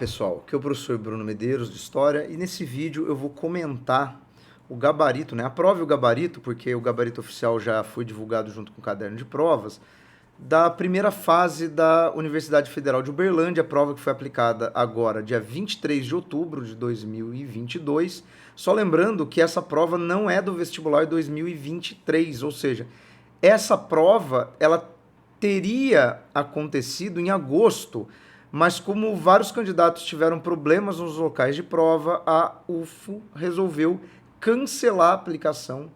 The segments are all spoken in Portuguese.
Pessoal, aqui é o professor Bruno Medeiros de História e nesse vídeo eu vou comentar o gabarito, né? A prova e o gabarito, porque o gabarito oficial já foi divulgado junto com o caderno de provas, da primeira fase da Universidade Federal de Uberlândia, a prova que foi aplicada agora, dia 23 de outubro de 2022. Só lembrando que essa prova não é do vestibular 2023, ou seja, essa prova ela teria acontecido em agosto, mas como vários candidatos tiveram problemas nos locais de prova, a UFO resolveu cancelar a aplicação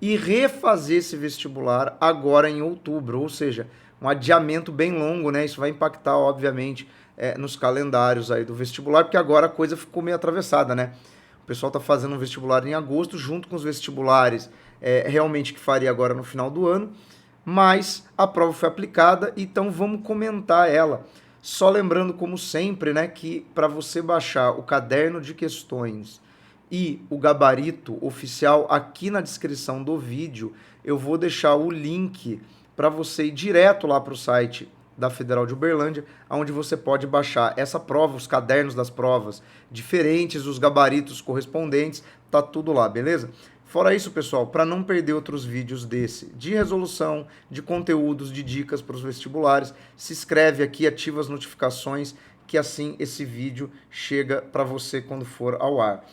e refazer esse vestibular agora em outubro, ou seja, um adiamento bem longo, né? Isso vai impactar, obviamente, nos calendários aí do vestibular, porque agora a coisa ficou meio atravessada, né? O pessoal está fazendo um vestibular em agosto, junto com os vestibulares realmente que faria agora no final do ano, mas a prova foi aplicada, então vamos comentar ela. Só lembrando, como sempre, né, que para você baixar o caderno de questões e o gabarito oficial, aqui na descrição do vídeo, eu vou deixar o link para você ir direto lá para o site da Federal de Uberlândia, onde você pode baixar essa prova, os cadernos das provas diferentes, os gabaritos correspondentes, tá tudo lá, beleza? Fora isso, pessoal, para não perder outros vídeos desse, de resolução, de conteúdos, de dicas para os vestibulares, se inscreve aqui, ativa as notificações, que assim esse vídeo chega para você quando for ao ar.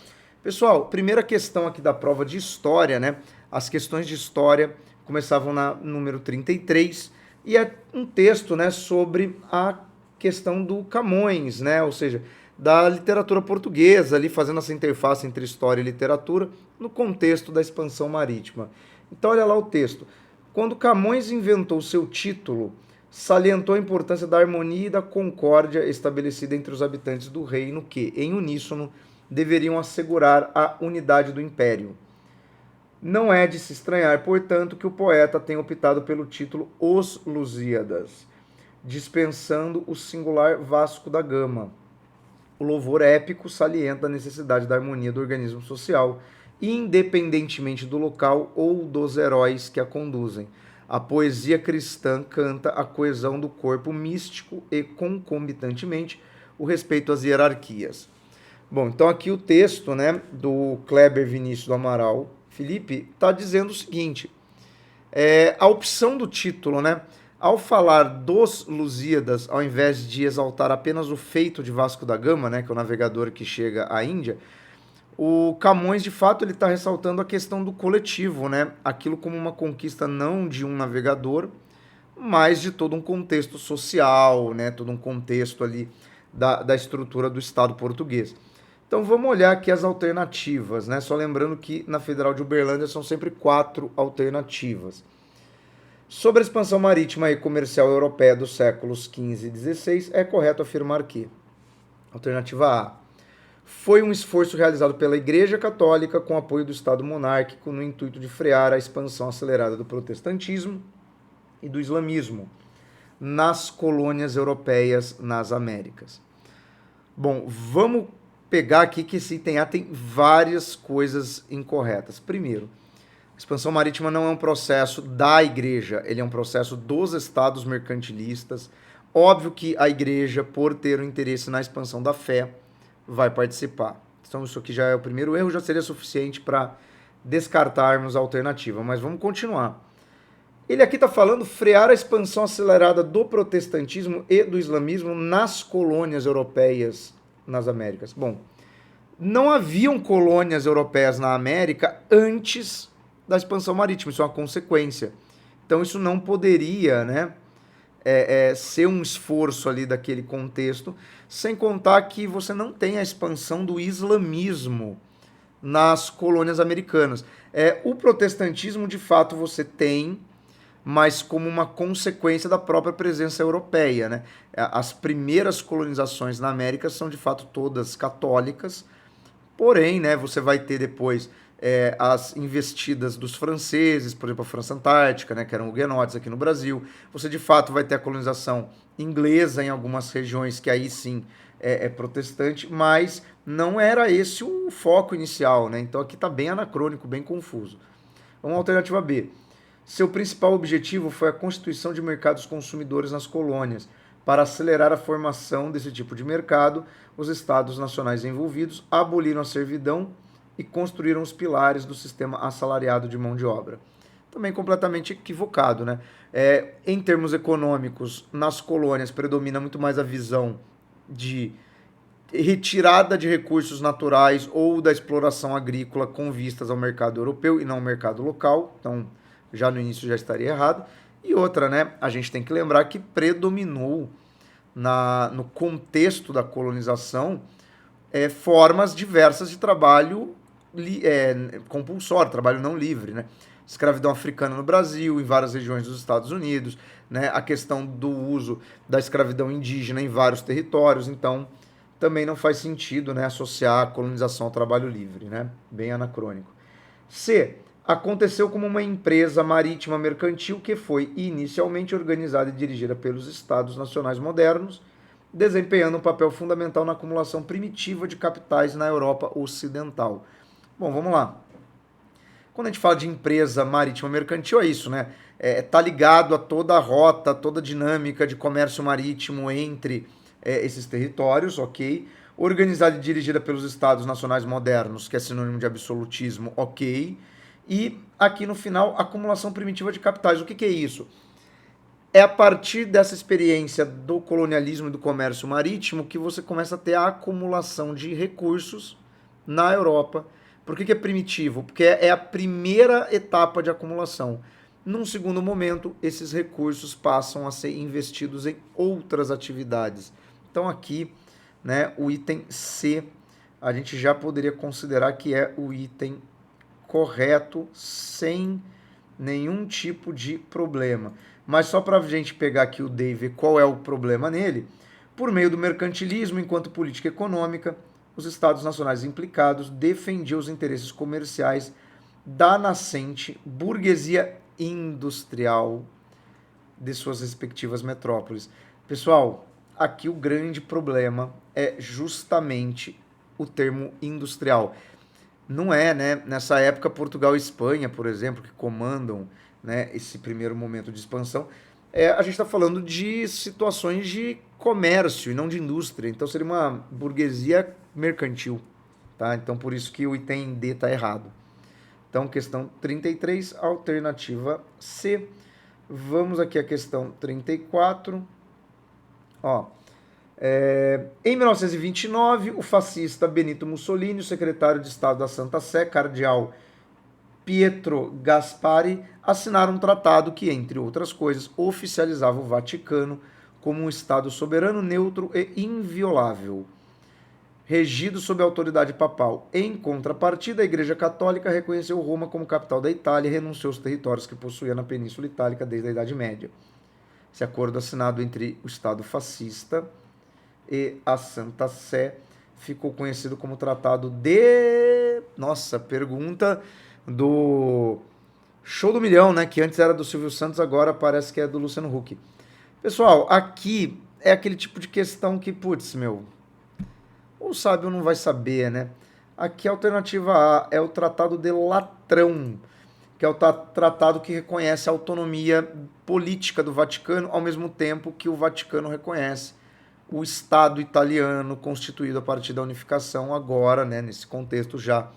Pessoal, primeira questão aqui da prova de história, né? As questões de história começavam na número 33 e é um texto, né, sobre a questão do Camões, né? Ou seja, da literatura portuguesa, ali fazendo essa interface entre história e literatura, no contexto da expansão marítima. Então, olha lá o texto. Quando Camões inventou seu título, salientou a importância da harmonia e da concórdia estabelecida entre os habitantes do reino que, em uníssono, deveriam assegurar a unidade do império. Não é de se estranhar, portanto, que o poeta tenha optado pelo título Os Lusíadas, dispensando o singular Vasco da Gama. O louvor épico salienta a necessidade da harmonia do organismo social, independentemente do local ou dos heróis que a conduzem. A poesia cristã canta a coesão do corpo místico e, concomitantemente, o respeito às hierarquias. Bom, então aqui o texto, né, do Kleber Vinícius do Amaral Felipe está dizendo o seguinte: a opção do título, né? Ao falar dos Lusíadas, ao invés de exaltar apenas o feito de Vasco da Gama, né, que é o navegador que chega à Índia, o Camões, de fato, ele está ressaltando a questão do coletivo, né? Aquilo como uma conquista não de um navegador, mas de todo um contexto social, né? Todo um contexto ali da estrutura do Estado português. Então vamos olhar aqui as alternativas, né? Só lembrando que na Federal de Uberlândia são sempre 4 alternativas. Sobre a expansão marítima e comercial europeia dos séculos XV e XVI, é correto afirmar que: alternativa A, foi um esforço realizado pela Igreja Católica com apoio do Estado monárquico no intuito de frear a expansão acelerada do protestantismo e do islamismo nas colônias europeias nas Américas. Bom, vamos pegar aqui que esse item A tem várias coisas incorretas. Primeiro, a expansão marítima não é um processo da igreja, ele é um processo dos estados mercantilistas. Óbvio que a igreja, por ter um interesse na expansão da fé, vai participar. Então isso aqui já é o primeiro erro, já seria suficiente para descartarmos a alternativa, mas vamos continuar. Ele aqui está falando frear a expansão acelerada do protestantismo e do islamismo nas colônias europeias nas Américas. Bom, não haviam colônias europeias na América antes da expansão marítima, isso é uma consequência. Então isso não poderia, né, ser um esforço ali daquele contexto, sem contar que você não tem a expansão do islamismo nas colônias americanas. O protestantismo, de fato, você tem, mas como uma consequência da própria presença europeia, né? As primeiras colonizações na América são, de fato, todas católicas, porém, né, você vai ter depois as investidas dos franceses, por exemplo, a França Antártica, né, que eram huguenotes aqui no Brasil. Você, de fato, vai ter a colonização inglesa em algumas regiões, que aí sim é protestante, mas não era esse o foco inicial, né? Então aqui está bem anacrônico, bem confuso. Vamos à alternativa B. Seu principal objetivo foi a constituição de mercados consumidores nas colônias. Para acelerar a formação desse tipo de mercado, os estados nacionais envolvidos aboliram a servidão e construíram os pilares do sistema assalariado de mão de obra. Também completamente equivocado, né? Em termos econômicos, nas colônias predomina muito mais a visão de retirada de recursos naturais ou da exploração agrícola com vistas ao mercado europeu e não ao mercado local. Então, já no início já estaria errado. E outra, né? A gente tem que lembrar que predominou no contexto da colonização formas diversas de trabalho compulsório, trabalho não livre, né? Escravidão africana no Brasil, em várias regiões dos Estados Unidos, né? A questão do uso da escravidão indígena em vários territórios, então também não faz sentido, né, associar a colonização ao trabalho livre, né? Bem anacrônico. C. Aconteceu como uma empresa marítima mercantil que foi inicialmente organizada e dirigida pelos estados nacionais modernos, desempenhando um papel fundamental na acumulação primitiva de capitais na Europa Ocidental. Bom, vamos lá. Quando a gente fala de empresa marítima mercantil, é isso, né? Tá ligado a toda a rota, toda a dinâmica de comércio marítimo entre esses territórios, ok? Organizada e dirigida pelos estados nacionais modernos, que é sinônimo de absolutismo, ok? E aqui no final, acumulação primitiva de capitais. O que é isso? É a partir dessa experiência do colonialismo e do comércio marítimo que você começa a ter a acumulação de recursos na Europa. Por que é primitivo? Porque é a primeira etapa de acumulação. Num segundo momento, esses recursos passam a ser investidos em outras atividades. Então aqui, né, o item C, a gente já poderia considerar que é o item correto, sem nenhum tipo de problema. Mas só para a gente pegar aqui o D e ver qual é o problema nele, por meio do mercantilismo enquanto política econômica, os estados nacionais implicados defendiam os interesses comerciais da nascente burguesia industrial de suas respectivas metrópoles. Pessoal, aqui o grande problema é justamente o termo industrial. Não é, né? Nessa época, Portugal e Espanha, por exemplo, que comandam, né, esse primeiro momento de expansão, a gente está falando de situações de comércio e não de indústria. Então seria uma burguesia mercantil, tá? Então por isso que o item D está errado. Então questão 33, alternativa C. Vamos aqui à questão 34. Ó, em 1929, o fascista Benito Mussolini, o secretário de Estado da Santa Sé, cardeal Pietro Gasparri, assinaram um tratado que, entre outras coisas, oficializava o Vaticano como um Estado soberano, neutro e inviolável, regido sob a autoridade papal. Em contrapartida, a Igreja Católica reconheceu Roma como capital da Itália e renunciou aos territórios que possuía na Península Itálica desde a Idade Média. Esse acordo assinado entre o Estado fascista e a Santa Sé ficou conhecido como Tratado de... Nossa, pergunta do Show do Milhão, né? Que antes era do Silvio Santos, agora parece que é do Luciano Huck. Pessoal, aqui é aquele tipo de questão que, putz, meu, ou sabe ou não vai saber, né? Aqui a alternativa A é o Tratado de Latrão, que é o tratado que reconhece a autonomia política do Vaticano, ao mesmo tempo que o Vaticano reconhece o Estado italiano constituído a partir da unificação agora, né, nesse contexto já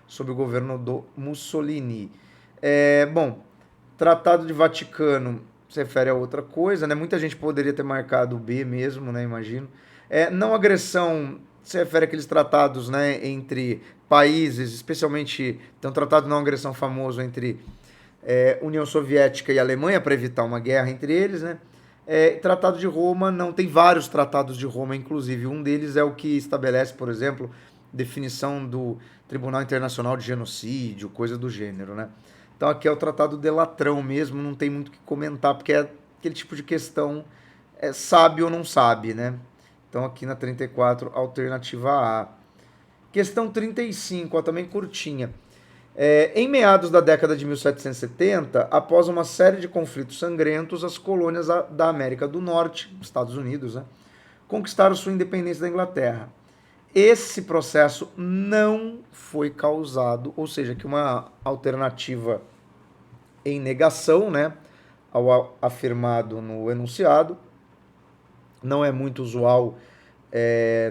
sob o governo do Mussolini. Bom, Tratado de Vaticano se refere a outra coisa, né? Muita gente poderia ter marcado B mesmo, né? Imagino. Não agressão se refere àqueles tratados, né, entre países, especialmente tem um tratado de não agressão famoso entre União Soviética e Alemanha para evitar uma guerra entre eles, né? Tratado de Roma, não, tem vários tratados de Roma, inclusive. Um deles é o que estabelece, por exemplo, definição do Tribunal Internacional de Genocídio, coisa do gênero, né? Então aqui é o Tratado de Latrão mesmo, não tem muito o que comentar, porque é aquele tipo de questão, sabe ou não sabe, né? Então aqui na 34, alternativa A. Questão 35, ó, também curtinha. Em meados da década de 1770, após uma série de conflitos sangrentos, as colônias da América do Norte, Estados Unidos, né, conquistaram sua independência da Inglaterra. Esse processo não foi causado, ou seja, que uma alternativa em negação, né, ao afirmado no enunciado, Não é muito usual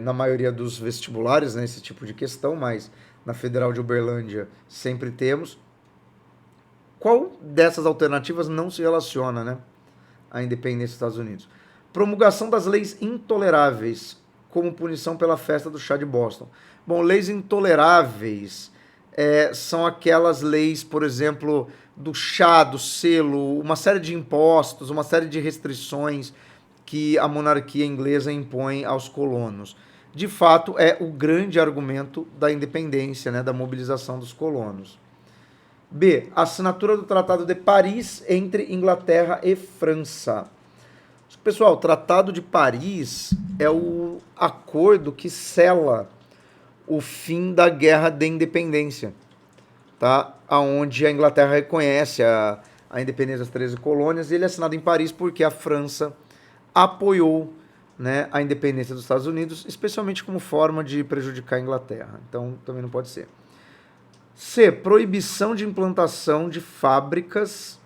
na maioria dos vestibulares, né, esse tipo de questão, mas na Federal de Uberlândia sempre temos. Qual dessas alternativas não se relaciona, né, à independência dos Estados Unidos? Promulgação das leis intoleráveis como punição pela festa do chá de Boston. Bom, leis intoleráveis são aquelas leis, por exemplo, do chá, do selo, uma série de impostos, uma série de restrições que a monarquia inglesa impõe aos colonos. De fato, é o grande argumento da independência, né, da mobilização dos colonos. B. Assinatura do Tratado de Paris entre Inglaterra e França. Pessoal, o Tratado de Paris é o acordo que sela o fim da Guerra de Independência, tá? Onde a Inglaterra reconhece a independência das 13 colônias, e ele é assinado em Paris porque a França apoiou, né, a independência dos Estados Unidos, especialmente como forma de prejudicar a Inglaterra. Então, também não pode ser. C. Proibição de implantação de fábricas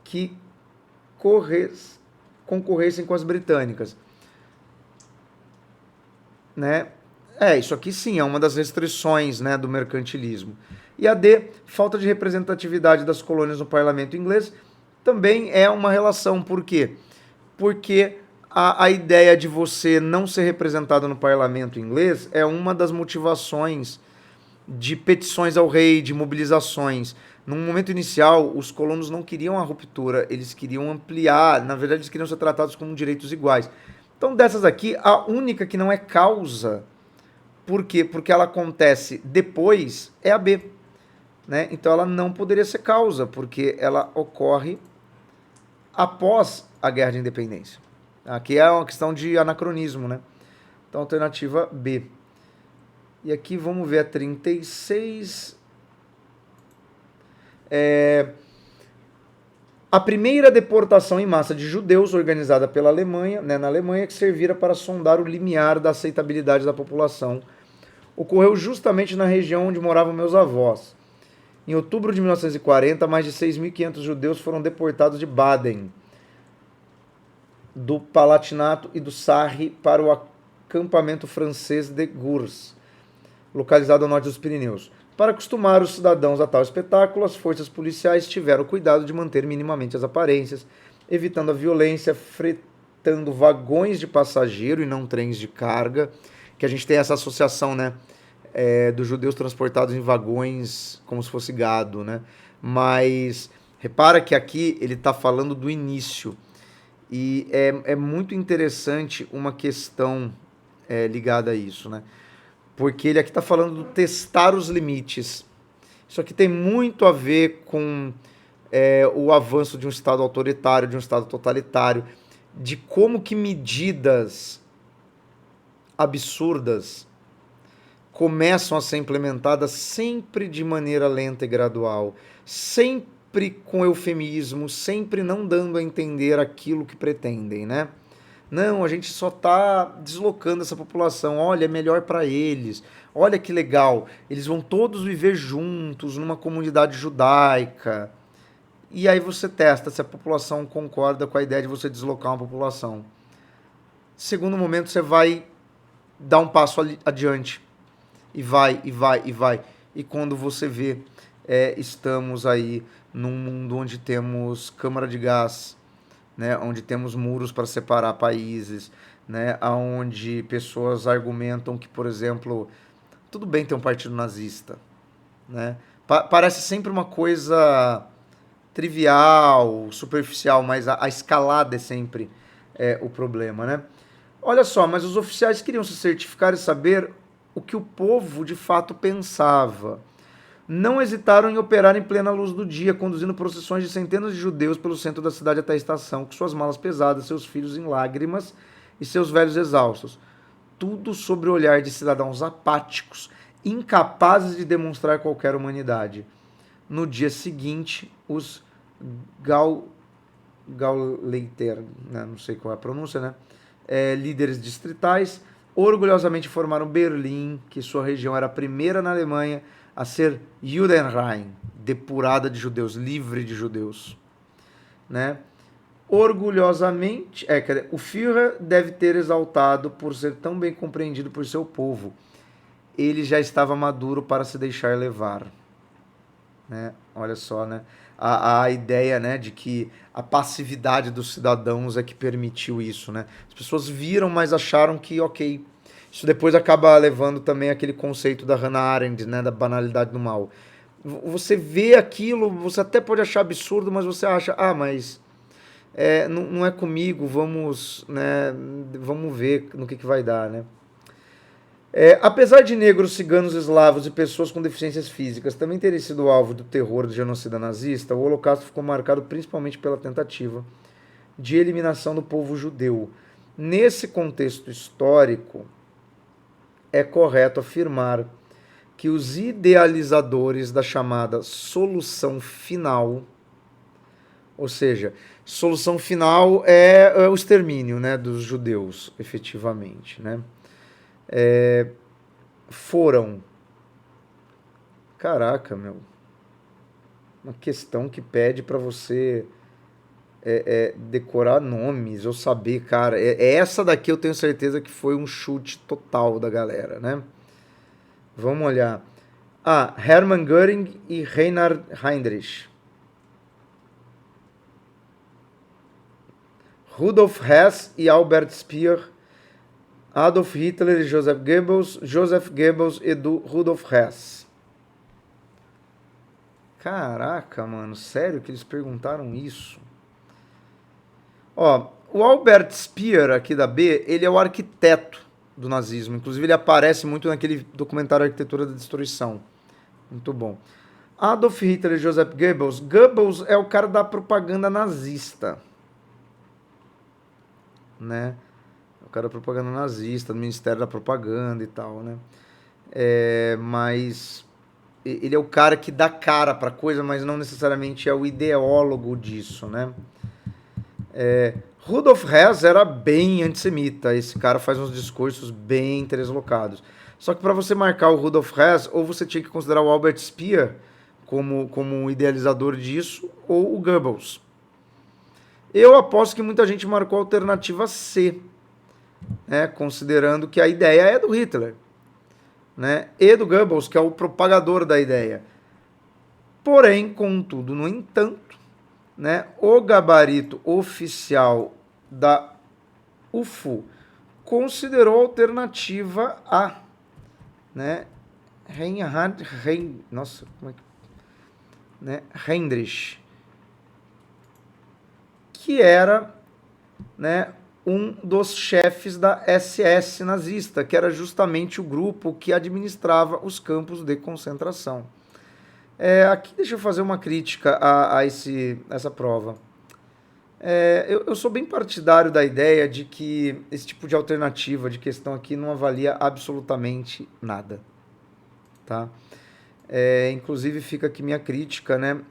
que concorressem com as britânicas. Né? Isso aqui sim é uma das restrições, né, do mercantilismo. E a D, falta de representatividade das colônias no parlamento inglês, também é uma relação. Por quê? Porque a ideia de você não ser representado no parlamento inglês é uma das motivações de petições ao rei, de mobilizações. Num momento inicial, os colonos não queriam a ruptura, eles queriam ampliar, na verdade eles queriam ser tratados como direitos iguais. Então, dessas aqui, a única que não é causa, por quê? Porque ela acontece depois, é a B. Né? Então, ela não poderia ser causa, porque ela ocorre após a Guerra de Independência. Aqui é uma questão de anacronismo, né? Então, alternativa B. E aqui vamos ver a 36. A primeira deportação em massa de judeus organizada pela Alemanha, né, na Alemanha, que servira para sondar o limiar da aceitabilidade da população, ocorreu justamente na região onde moravam meus avós. Em outubro de 1940, mais de 6.500 judeus foram deportados de Baden, do Palatinato e do Sarre para o acampamento francês de Gurs, localizado ao norte dos Pirineus. Para acostumar os cidadãos a tal espetáculo, as forças policiais tiveram cuidado de manter minimamente as aparências, evitando a violência, fretando vagões de passageiro e não trens de carga, que a gente tem essa associação, né, dos judeus transportados em vagões como se fosse gado, né? Mas repara que aqui ele está falando do início, e é muito interessante uma questão ligada a isso, né? Porque ele aqui está falando do testar os limites. Isso aqui tem muito a ver com o avanço de um Estado autoritário, de um Estado totalitário, de como que medidas absurdas começam a ser implementadas sempre de maneira lenta e gradual, sempre com eufemismo, sempre não dando a entender aquilo que pretendem, né? Não, a gente só está deslocando essa população. Olha, é melhor para eles. Olha que legal. Eles vão todos viver juntos numa comunidade judaica. E aí você testa se a população concorda com a ideia de você deslocar uma população. Segundo momento, você vai dar um passo adiante. E vai, e vai, e vai. E quando você vê, estamos aí num mundo onde temos câmara de gás, né, onde temos muros para separar países, né, onde pessoas argumentam que, por exemplo, tudo bem ter um partido nazista, né? Parece sempre uma coisa trivial, superficial, mas a escalada é sempre o problema, né? Olha só, mas os oficiais queriam se certificar e saber o que o povo de fato pensava. Não hesitaram em operar em plena luz do dia, conduzindo procissões de centenas de judeus pelo centro da cidade até a estação, com suas malas pesadas, seus filhos em lágrimas e seus velhos exaustos. Tudo sob o olhar de cidadãos apáticos, incapazes de demonstrar qualquer humanidade. No dia seguinte, os Gauleiter, né, não sei qual é a pronúncia, né, líderes distritais, orgulhosamente informaram Berlim que sua região era a primeira na Alemanha a ser Judenrein, depurada de judeus, livre de judeus, né? orgulhosamente, quer dizer, o Führer deve ter exaltado por ser tão bem compreendido por seu povo. Ele já estava maduro para se deixar levar. Né? Olha só, né? A ideia, né, de que a passividade dos cidadãos é que permitiu isso, né? As pessoas viram, mas acharam que, ok. Isso depois acaba levando também aquele conceito da Hannah Arendt, né, da banalidade do mal. Você vê aquilo, você até pode achar absurdo, mas você acha, mas não é comigo, vamos, né, vamos ver no que vai dar, né? Apesar de negros, ciganos, eslavos e pessoas com deficiências físicas também terem sido alvo do terror do genocida nazista, o Holocausto ficou marcado principalmente pela tentativa de eliminação do povo judeu. Nesse contexto histórico, é correto afirmar que os idealizadores da chamada solução final, ou seja, solução final é o extermínio, né, dos judeus, efetivamente, né? Foram. Caraca, meu. Uma questão que pede para você decorar nomes ou saber, cara. Essa daqui eu tenho certeza que foi um chute total da galera, né? Vamos olhar. Hermann Göring e Reinhard Heydrich. Rudolf Hess e Albert Speer. Adolf Hitler e Joseph Goebbels. Joseph Goebbels e Rudolf Hess. Caraca, mano, sério que eles perguntaram isso? Ó, o Albert Speer, aqui da B, ele é o arquiteto do nazismo. Inclusive, ele aparece muito naquele documentário Arquitetura da Destruição. Muito bom. Adolf Hitler e Joseph Goebbels. Goebbels é o cara da propaganda nazista. Né? O cara da propaganda nazista, do Ministério da Propaganda e tal, né? Mas ele é o cara que dá cara pra coisa, mas não necessariamente é o ideólogo disso, né? Rudolf Hess era bem antissemita. Esse cara faz uns discursos bem translocados. Só que para você marcar o Rudolf Hess, ou você tinha que considerar o Albert Speer como um idealizador disso, ou o Goebbels. Eu aposto que muita gente marcou a alternativa C, né, considerando que a ideia é do Hitler, né, e do Goebbels, que é o propagador da ideia. Porém, contudo, no entanto, né, o gabarito oficial da UFO considerou a alternativa A, né, Heydrich, que era, né, um dos chefes da SS nazista, que era justamente o grupo que administrava os campos de concentração. Aqui deixa eu fazer uma crítica a essa prova. Eu sou bem partidário da ideia de que esse tipo de alternativa de questão aqui não avalia absolutamente nada. Tá? Inclusive fica aqui minha crítica, né,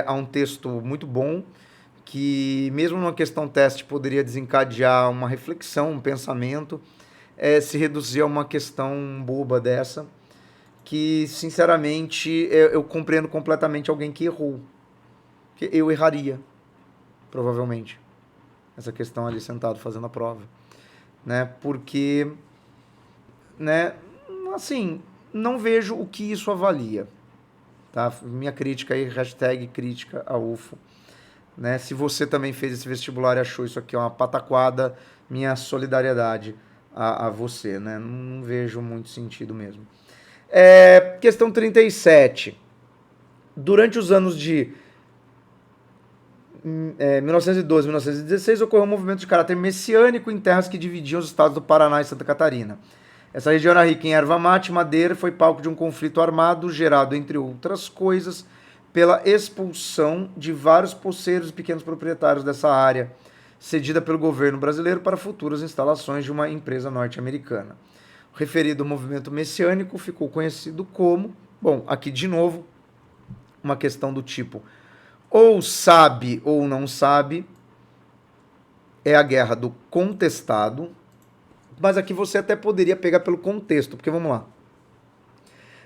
a um texto muito bom, que mesmo numa questão teste poderia desencadear uma reflexão, um pensamento, se reduzir a uma questão boba dessa, que sinceramente eu compreendo completamente alguém que errou. Que eu erraria, provavelmente, essa questão ali sentado fazendo a prova, né? Porque, né, assim, não vejo o que isso avalia, tá? Minha crítica aí, hashtag crítica a UFO. Né? Se você também fez esse vestibular e achou isso aqui uma pataquada, minha solidariedade a você, né? Não vejo muito sentido mesmo. Questão 37. Durante os anos de 1912 e 1916 ocorreu um movimento de caráter messiânico em terras que dividiam os estados do Paraná e Santa Catarina. Essa região era rica em erva mate e madeira, foi palco de um conflito armado gerado, entre outras coisas, pela expulsão de vários poceiros e pequenos proprietários dessa área, cedida pelo governo brasileiro para futuras instalações de uma empresa norte-americana. O referido movimento messiânico ficou conhecido como, bom, aqui de novo, uma questão do tipo, ou sabe ou não sabe, é a guerra do contestado, mas aqui você até poderia pegar pelo contexto, porque vamos lá.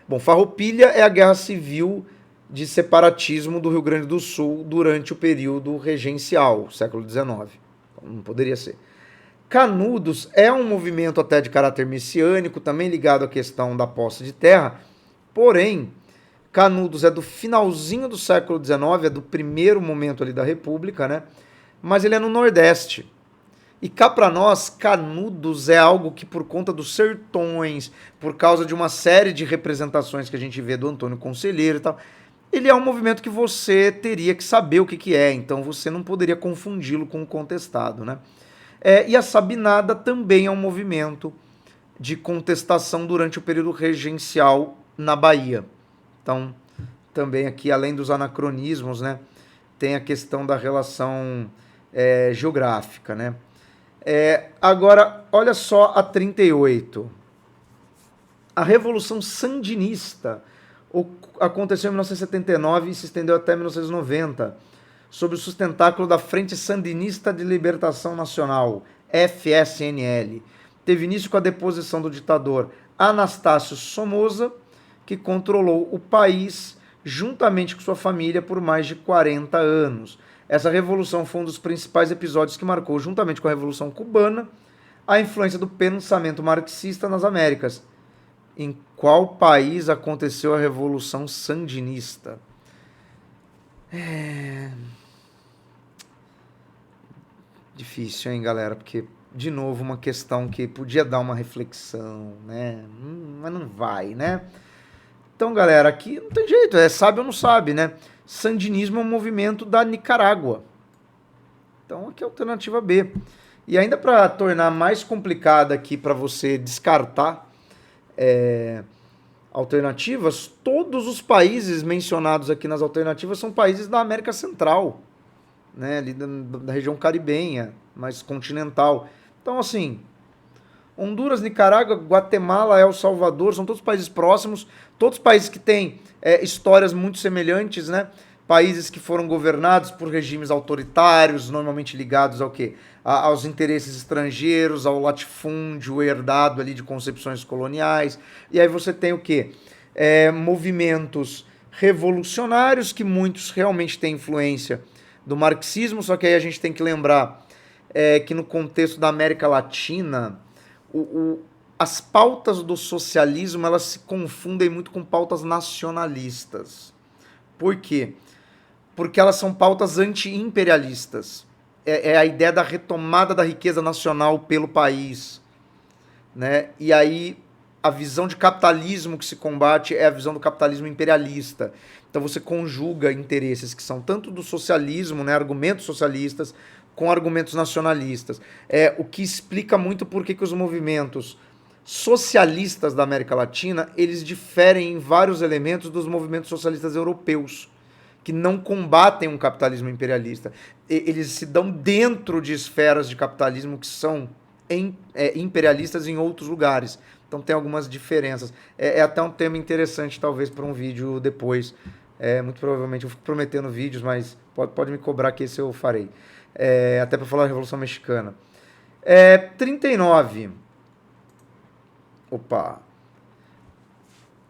Bom, Farroupilha é a guerra civil de separatismo do Rio Grande do Sul durante o período regencial, século XIX. Não poderia ser. Canudos é um movimento até de caráter messiânico, também ligado à questão da posse de terra, porém, Canudos é do finalzinho do século XIX, é do primeiro momento ali da República, né? Mas ele é no Nordeste. E cá para nós, Canudos é algo que, por conta dos sertões, por causa de uma série de representações que a gente vê do Antônio Conselheiro e tal, ele é um movimento que você teria que saber o que, que é, então você não poderia confundi-lo com o contestado, né? E a Sabinada também é um movimento de contestação durante o período regencial na Bahia. Então, também aqui, além dos anacronismos, né, tem a questão da relação geográfica, né? Agora, olha só a 38. A Revolução Sandinista aconteceu em 1979 e se estendeu até 1990, sob o sustentáculo da Frente Sandinista de Libertação Nacional, FSNL. Teve início com a deposição do ditador Anastácio Somoza, que controlou o país juntamente com sua família por mais de 40 anos. Essa revolução foi um dos principais episódios que marcou, juntamente com a Revolução Cubana, a influência do pensamento marxista nas Américas. Em qual país aconteceu a Revolução Sandinista? Difícil, hein, galera? Porque, de novo, uma questão que podia dar uma reflexão, né? Mas não vai, né? Então, galera, aqui não tem jeito, sabe ou não sabe, né? Sandinismo é um movimento da Nicarágua. Então, aqui é a alternativa B. E ainda para tornar mais complicada aqui para você descartar alternativas, todos os países mencionados aqui nas alternativas são países da América Central, né? Ali da região caribenha, mais continental. Então, assim, Honduras, Nicarágua, Guatemala, El Salvador, são todos países próximos, todos países que têm histórias muito semelhantes, né? Países que foram governados por regimes autoritários, normalmente ligados ao quê? Aos interesses estrangeiros, ao latifúndio herdado ali de concepções coloniais. E aí você tem o quê? Movimentos revolucionários, que muitos realmente têm influência do marxismo, só que aí a gente tem que lembrar que no contexto da América Latina, as pautas do socialismo elas se confundem muito com pautas nacionalistas. Por quê? Porque elas são pautas anti-imperialistas. É a ideia da retomada da riqueza nacional pelo país, né? E aí a visão de capitalismo que se combate é a visão do capitalismo imperialista. Então você conjuga interesses que são tanto do socialismo, né, argumentos socialistas, com argumentos nacionalistas. O que explica muito por que os movimentos socialistas da América Latina, eles diferem em vários elementos dos movimentos socialistas europeus, que não combatem um capitalismo imperialista. Eles se dão dentro de esferas de capitalismo que são imperialistas em outros lugares. Então tem algumas diferenças. É até um tema interessante, talvez, para um vídeo depois. Muito provavelmente eu fico prometendo vídeos, mas pode me cobrar que esse eu farei. Até para falar da Revolução Mexicana. 39. Opa.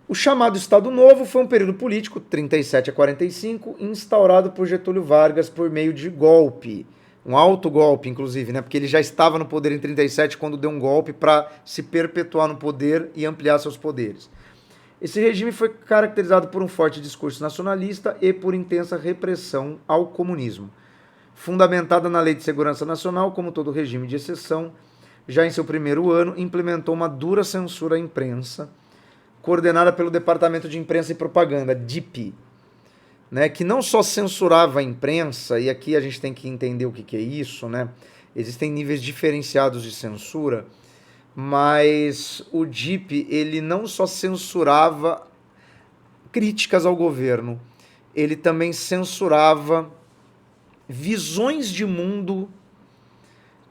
O chamado Estado Novo foi um período político, 37 a 45, instaurado por Getúlio Vargas por meio de golpe. Um autogolpe, inclusive, né? Porque ele já estava no poder em 37 quando deu um golpe para se perpetuar no poder e ampliar seus poderes. Esse regime foi caracterizado por um forte discurso nacionalista e por intensa repressão ao comunismo. Fundamentada na Lei de Segurança Nacional, como todo regime de exceção, já em seu primeiro ano, implementou uma dura censura à imprensa, coordenada pelo Departamento de Imprensa e Propaganda, DIP, né, que não só censurava a imprensa, e aqui a gente tem que entender o que é isso, né? Existem níveis diferenciados de censura, mas o DIP, ele não só censurava críticas ao governo, ele também censurava visões de mundo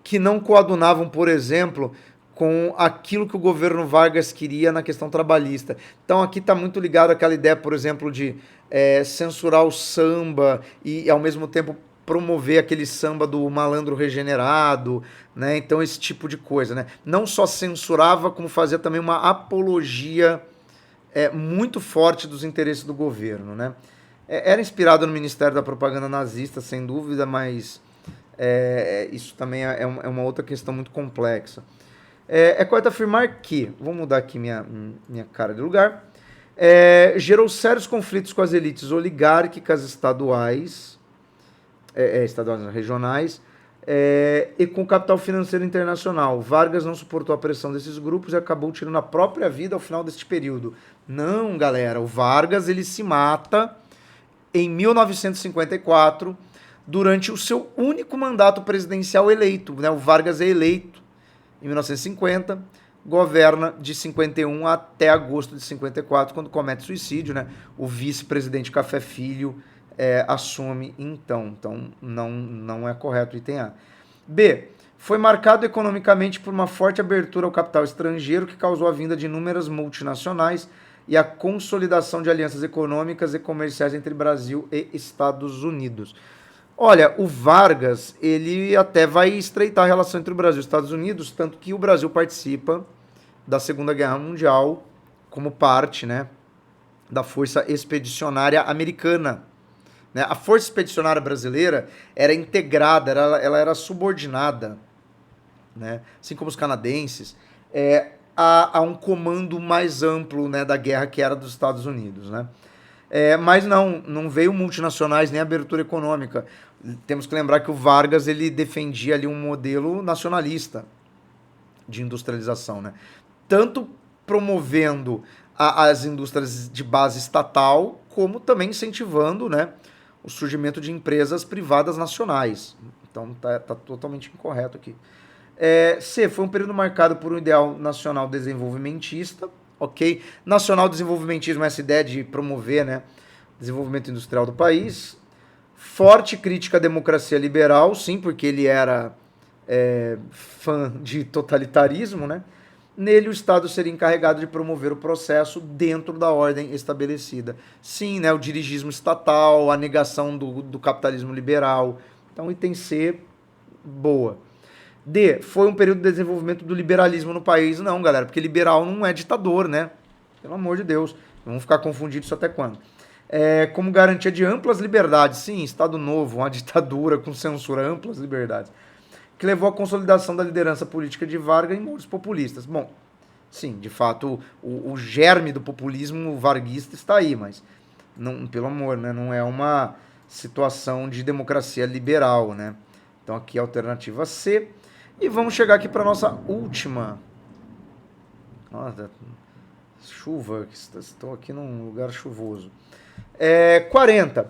que não coadunavam, por exemplo, com aquilo que o governo Vargas queria na questão trabalhista. Então aqui está muito ligado àquela ideia, por exemplo, de censurar o samba e ao mesmo tempo promover aquele samba do malandro regenerado, né? Então esse tipo de coisa, né? Não só censurava, como fazia também uma apologia muito forte dos interesses do governo, né? Era inspirado no Ministério da Propaganda nazista, sem dúvida, mas isso também é uma outra questão muito complexa. É correto afirmar que, vou mudar aqui minha cara de lugar, gerou sérios conflitos com as elites oligárquicas estaduais, estaduais não, regionais, e com o capital financeiro internacional. Vargas não suportou a pressão desses grupos e acabou tirando a própria vida ao final deste período. Não, galera, o Vargas ele se mata em 1954, durante o seu único mandato presidencial eleito. Né? O Vargas é eleito em 1950, governa de 51 até agosto de 54, quando comete suicídio. Né? O vice-presidente Café Filho assume então. Então não é correto o item A. B. Foi marcado economicamente por uma forte abertura ao capital estrangeiro que causou a vinda de inúmeras multinacionais e a consolidação de alianças econômicas e comerciais entre Brasil e Estados Unidos. Olha, o Vargas, ele até vai estreitar a relação entre o Brasil e os Estados Unidos, tanto que o Brasil participa da Segunda Guerra Mundial como parte, né, da Força Expedicionária Americana. Né? A Força Expedicionária Brasileira era integrada, ela era subordinada, né, assim como os canadenses, a um comando mais amplo, né, da guerra, que era dos Estados Unidos. Né? Mas não veio multinacionais nem abertura econômica. Temos que lembrar que o Vargas ele defendia ali um modelo nacionalista de industrialização, né? Tanto promovendo as indústrias de base estatal, como também incentivando, né, o surgimento de empresas privadas nacionais. Então tá totalmente incorreto aqui. C. Foi um período marcado por um ideal nacional desenvolvimentista, ok? Nacional desenvolvimentismo é essa ideia de promover, né, desenvolvimento industrial do país. Forte crítica à democracia liberal, sim, porque ele era fã de totalitarismo, né? Nele o Estado seria encarregado de promover o processo dentro da ordem estabelecida. Sim, né, o dirigismo estatal, a negação do capitalismo liberal. Então, item C, boa. D. Foi um período de desenvolvimento do liberalismo no país. Não, galera, porque liberal não é ditador, né? Pelo amor de Deus. Vamos ficar confundidos isso até quando? Como garantia de amplas liberdades. Sim, Estado Novo, uma ditadura com censura, amplas liberdades. Que levou à consolidação da liderança política de Vargas em moldes populistas. Bom, sim, de fato, o germe do populismo varguista está aí, mas, não, pelo amor, né, não é uma situação de democracia liberal, né? Então aqui a alternativa C. E vamos chegar aqui para a nossa última. Nossa, chuva, estou aqui num lugar chuvoso. 40.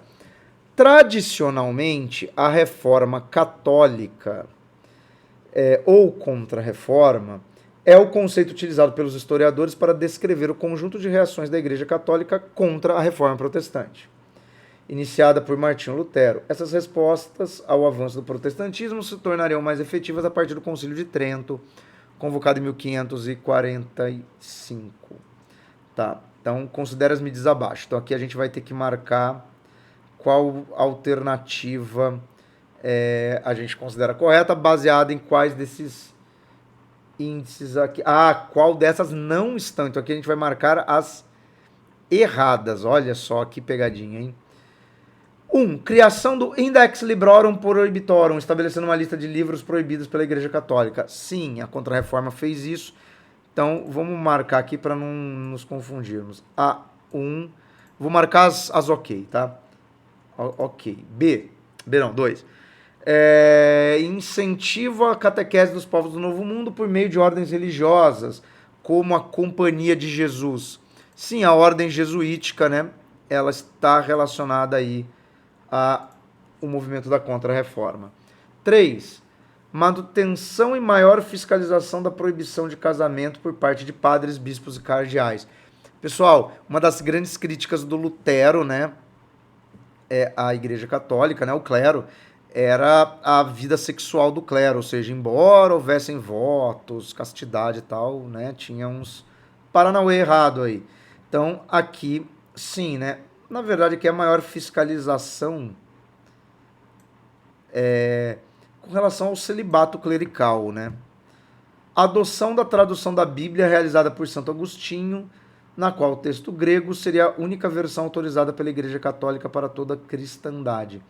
Tradicionalmente, a reforma católica ou contra-reforma é o conceito utilizado pelos historiadores para descrever o conjunto de reações da Igreja Católica contra a reforma protestante, iniciada por Martinho Lutero. Essas respostas ao avanço do protestantismo se tornariam mais efetivas a partir do Concílio de Trento, convocado em 1545. Tá, então considera as medidas abaixo. Então aqui a gente vai ter que marcar qual alternativa a gente considera correta, baseada em quais desses índices aqui. Qual dessas não estão? Então aqui a gente vai marcar as erradas. Olha só que pegadinha, hein? 1. Criação do Index Librorum Prohibitorum, estabelecendo uma lista de livros proibidos pela Igreja Católica. Sim, a Contra-Reforma fez isso. Então, vamos marcar aqui para não nos confundirmos. A1. Vou marcar as ok, tá? Ok. B. B não, 2. Incentiva a catequese dos povos do Novo Mundo por meio de ordens religiosas, como a Companhia de Jesus. Sim, a ordem jesuítica, né? Ela está relacionada aí ao movimento da Contra-Reforma. 3. Manutenção e maior fiscalização da proibição de casamento por parte de padres, bispos e cardeais. Pessoal, uma das grandes críticas do Lutero, né, à Igreja Católica, né, o clero, era a vida sexual do clero, ou seja, embora houvessem votos, castidade e tal, né, tinha uns paranauê errado aí. Então, aqui, sim, né, na verdade, aqui é a maior fiscalização com relação ao celibato clerical, né? A adoção da tradução da Bíblia realizada por Santo Agostinho, na qual o texto grego seria a única versão autorizada pela Igreja Católica para toda a cristandade.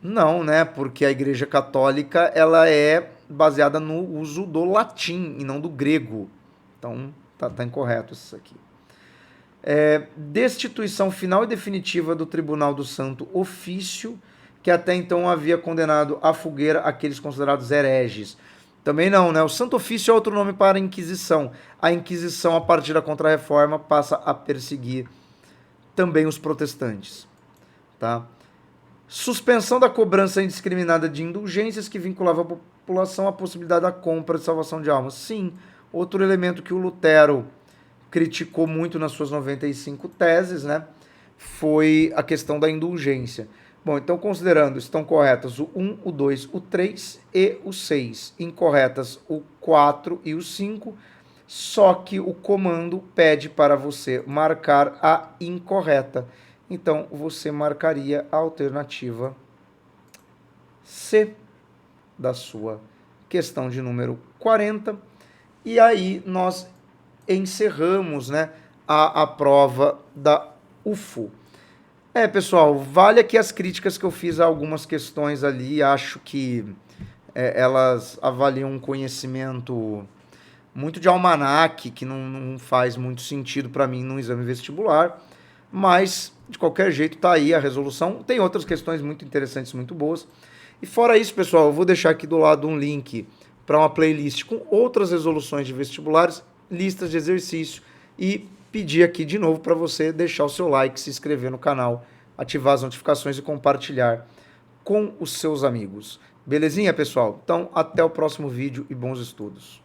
Não, né? Porque a Igreja Católica ela é baseada no uso do latim e não do grego. Então, tá incorreto isso aqui. Destituição final e definitiva do Tribunal do Santo Ofício, que até então havia condenado à fogueira aqueles considerados hereges. Também não, né? O Santo Ofício é outro nome para a Inquisição. A Inquisição, a partir da Contra-Reforma, passa a perseguir também os protestantes, tá? Suspensão da cobrança indiscriminada de indulgências que vinculava a população à possibilidade da compra de salvação de almas. Sim, outro elemento que o Lutero criticou muito nas suas 95 teses, né, foi a questão da indulgência. Bom, então considerando, estão corretas o 1, o 2, o 3 e o 6. Incorretas o 4 e o 5, só que o comando pede para você marcar a incorreta. Então, você marcaria a alternativa C da sua questão de número 40. E aí nós encerramos, né, a prova da UFO. Pessoal, vale aqui as críticas que eu fiz a algumas questões ali. Acho que elas avaliam um conhecimento muito de almanaque, que não faz muito sentido para mim num exame vestibular. Mas, de qualquer jeito, tá aí a resolução. Tem outras questões muito interessantes, muito boas. E fora isso, pessoal, eu vou deixar aqui do lado um link para uma playlist com outras resoluções de vestibulares, listas de exercício, e pedir aqui de novo para você deixar o seu like, se inscrever no canal, ativar as notificações e compartilhar com os seus amigos. Belezinha, pessoal? Então, até o próximo vídeo e bons estudos.